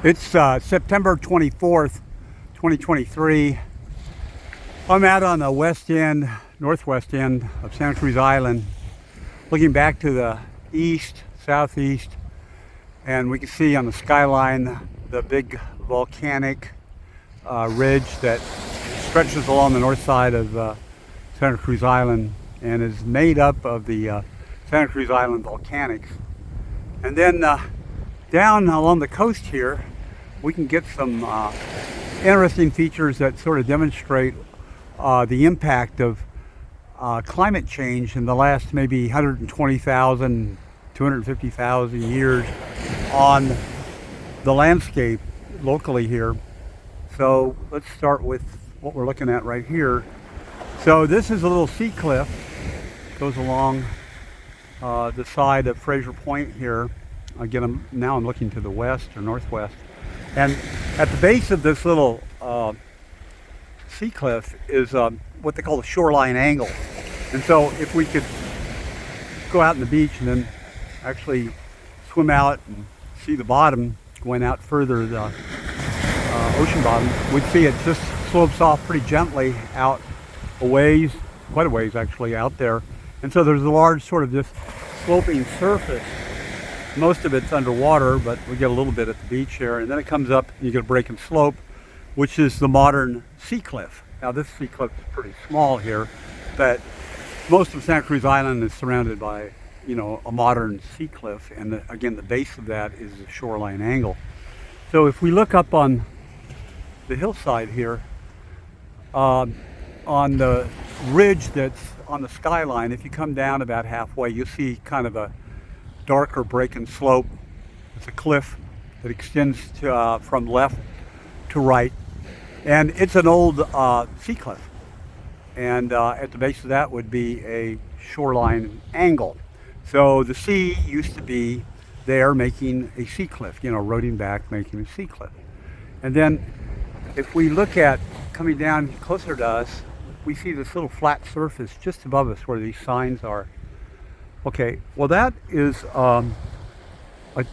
It's September 24th, 2023. I'm out on the west end, northwest end of Santa Cruz Island, looking back to the east, southeast, and we can see on the skyline the big volcanic ridge that stretches along the north side of Santa Cruz Island and is made up of the Santa Cruz Island volcanics. And then down along the coast here, we can get some interesting features that sort of demonstrate the impact of climate change in the last maybe 120,000, 250,000 years on the landscape locally here. So let's start with what we're looking at right here. So this is a little sea cliff, goes along the side of Frazer Point here. Again, now I'm looking to the west or northwest. And at the base of this little sea cliff is what they call the shoreline angle. And so if we could go out on the beach and then actually swim out and see the bottom going out further, the ocean bottom, we'd see it just slopes off pretty gently out a ways, quite a ways actually out there. And so there's a large sort of just sloping surface. Most of it's underwater, but we get a little bit at the beach here, and then it comes up and you get a break and slope, which is the modern sea cliff. Now this sea cliff is pretty small here, but most of Santa Cruz Island is surrounded by, you know, a modern sea cliff, and again the base of that is the shoreline angle. So if we look up on the hillside here, on the ridge that's on the skyline, if you come down about halfway, you'll see kind of a darker break and slope. It's a cliff that extends to, from left to right, and it's an old sea cliff, and at the base of that would be a shoreline angle. So the sea used to be there making a sea cliff, you know, eroding back, making a sea cliff. And then if we look at coming down closer to us, we see this little flat surface just above us where these signs are. Okay, well that is a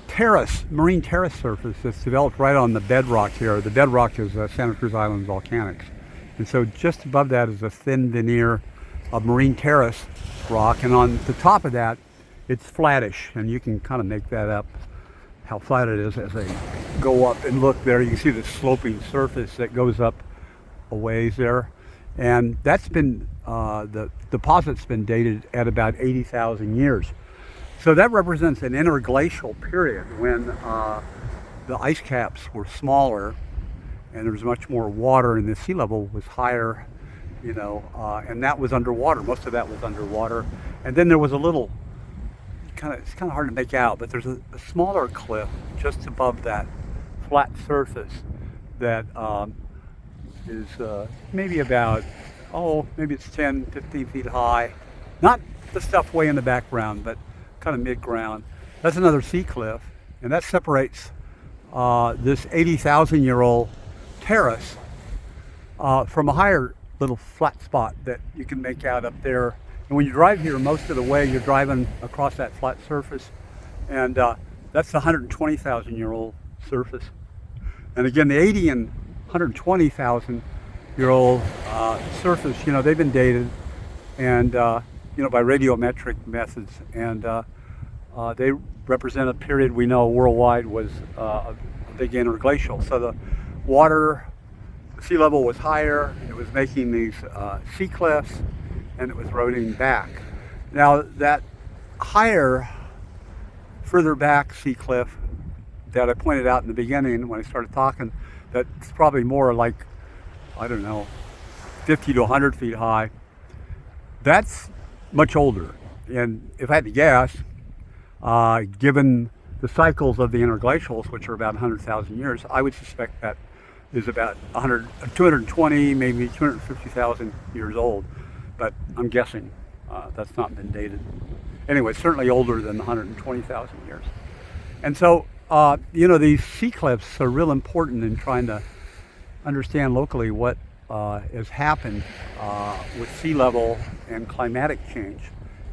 terrace, marine terrace surface that's developed right on the bedrock here. The bedrock is Santa Cruz Island volcanics. And so just above that is a thin veneer of marine terrace rock, and on the top of that, it's flattish, and you can kind of make that up, how flat it is as they go up and look there. You can see the sloping surface that goes up a ways there. And that's been, the deposit's been dated at about 80,000 years. So that represents an interglacial period when the ice caps were smaller and there was much more water and the sea level was higher, you know, and that was underwater. Most of that was underwater. And then there was a little, it's kind of hard to make out, but there's a smaller cliff just above that flat surface that is maybe about, maybe it's 10, 15 feet high. Not the stuff way in the background, but kind of mid-ground. That's another sea cliff, and that separates this 80,000-year-old terrace from a higher little flat spot that you can make out up there. And when you drive here, most of the way you're driving across that flat surface, and that's the 120,000-year-old surface. And again, the 80 and 120,000-year-old surface, you know, they've been dated, and you know, by radiometric methods, and they represent a period we know worldwide was a big interglacial. So the water, the sea level was higher, it was making these sea cliffs, and it was eroding back. Now that higher, further back sea cliff that I pointed out in the beginning when I started talking, that's probably more like, I don't know, 50 to 100 feet high. That's much older. And if I had to guess, given the cycles of the interglacials, which are about 100,000 years, I would suspect that is about 220, maybe 250,000 years old. But I'm guessing that's not been dated. Anyway, certainly older than 120,000 years. And so, you know, these sea cliffs are real important in trying to understand locally what has happened with sea level and climatic change.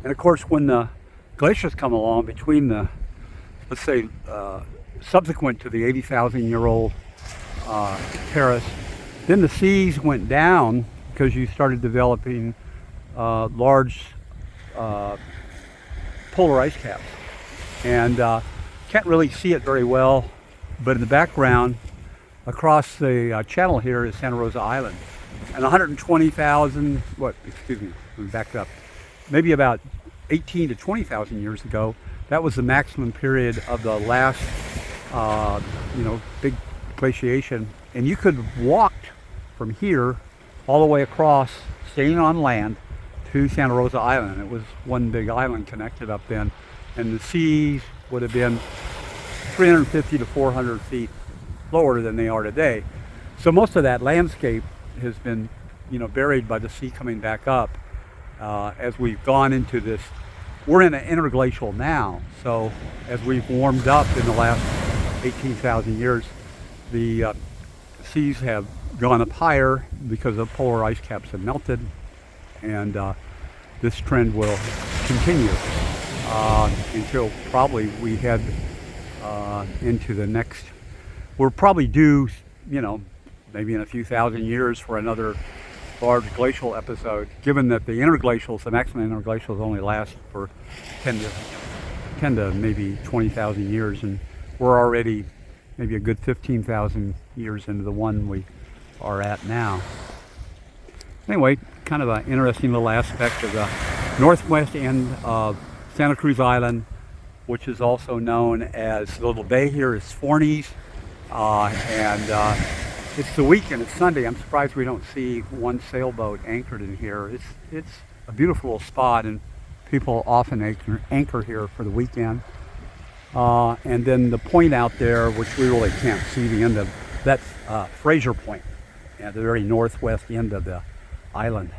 And of course, when the glaciers come along between the, let's say, subsequent to the 80,000-year-old terrace. Then the seas went down because you started developing large polar ice caps. And can't really see it very well, but in the background, across the channel here is Santa Rosa Island. And 120,000, excuse me, let me back up. Maybe about 18 to 20,000 years ago, that was the maximum period of the last, big glaciation. And you could walk from here all the way across, staying on land, to Santa Rosa Island. It was one big island connected up then. And the seas would have been 350 to 400 feet lower than they are today. So most of that landscape has been, buried by the sea coming back up. As we've gone into this, we're in an interglacial now. So as we've warmed up in the last 18,000 years, the seas have gone up higher because the polar ice caps have melted, and this trend will continue until probably we head into the next. We're probably due, maybe in a few thousand years for another large glacial episode, given that the maximum interglacials only last for 10 to maybe 20,000 years, and we're already maybe a good 15,000 years into the one we are at now. Anyway, kind of an interesting little aspect of the northwest end of Santa Cruz Island, which is also known as, the little bay here is Forney's, and it's the weekend, it's Sunday. I'm surprised we don't see one sailboat anchored in here. It's a beautiful little spot, and people often anchor here for the weekend. And then the point out there, which we really can't see the end of, that's Frazer Point, at the very northwest end of the island.